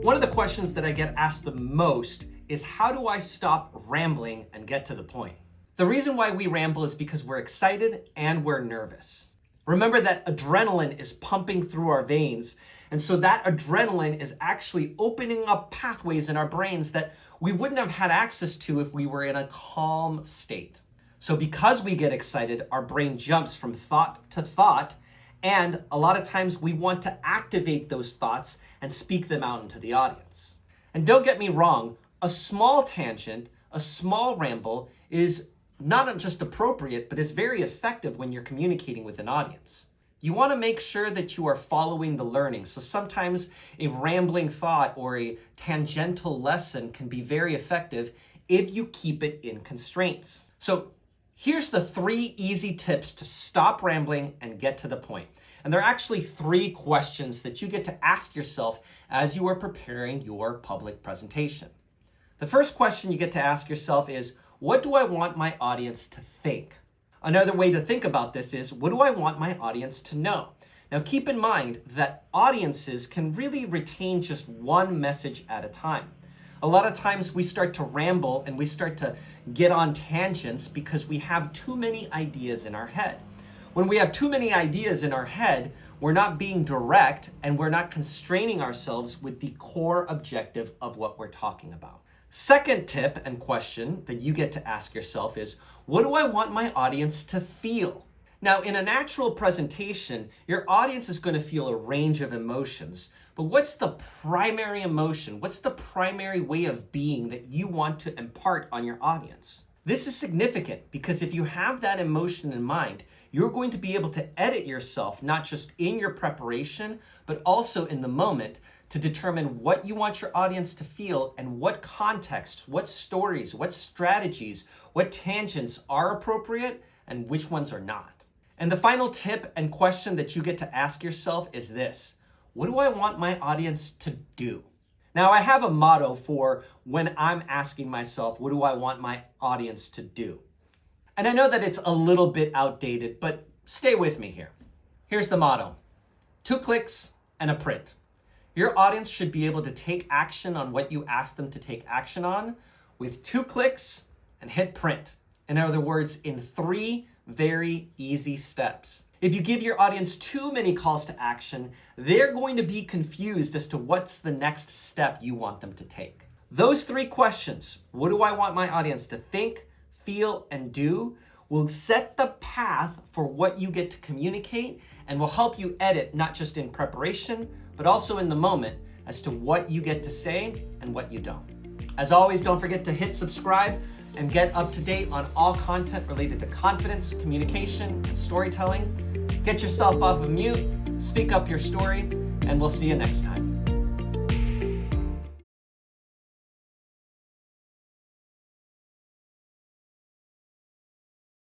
One of the questions that I get asked the most is, how do I stop rambling and get to the point? The reason why we ramble is because we're excited and we're nervous. Remember that adrenaline is pumping through our veins, and so that adrenaline is actually opening up pathways in our brains that we wouldn't have had access to if we were in a calm state. So because we get excited, our brain jumps from thought to thought, and a lot of times we want to activate those thoughts and speak them out into the audience. And don't get me wrong, a small tangent, a small ramble is not just appropriate, but is very effective when you're communicating with an audience. You want to make sure that you are following the learning. So sometimes a rambling thought or a tangential lesson can be very effective if you keep it in constraints. So here's the 3 easy tips to stop rambling and get to the point. And there are actually 3 questions that you get to ask yourself as you are preparing your public presentation. The first question you get to ask yourself is, what do I want my audience to think? Another way to think about this is, what do I want my audience to know? Now keep in mind that audiences can really retain just one message at a time. A lot of times we start to ramble and we start to get on tangents because we have too many ideas in our head. When we have too many ideas in our head, we're not being direct and we're not constraining ourselves with the core objective of what we're talking about. Second tip and question that you get to ask yourself is, what do I want my audience to feel? Now, in a natural presentation, your audience is going to feel a range of emotions. But what's the primary emotion? What's the primary way of being that you want to impart on your audience? This is significant because if you have that emotion in mind, you're going to be able to edit yourself, not just in your preparation, but also in the moment, to determine what you want your audience to feel and what contexts, what stories, what strategies, what tangents are appropriate and which ones are not. And the final tip and question that you get to ask yourself is this: what do I want my audience to do? Now, I have a motto for when I'm asking myself, what do I want my audience to do? And I know that it's a little bit outdated, but stay with me here. Here's the motto: 2 clicks and a print. Your audience should be able to take action on what you ask them to take action on with 2 clicks and hit print. In other words, in 3 very easy steps. If you give your audience too many calls to action, they're going to be confused as to what's the next step you want them to take. Those 3 questions, what do I want my audience to think, feel, and do, will set the path for what you get to communicate and will help you edit, not just in preparation, but also in the moment, as to what you get to say and what you don't. As always, don't forget to hit subscribe and get up to date on all content related to confidence, communication, and storytelling. Get yourself off of mute, speak up your story, and we'll see you next time.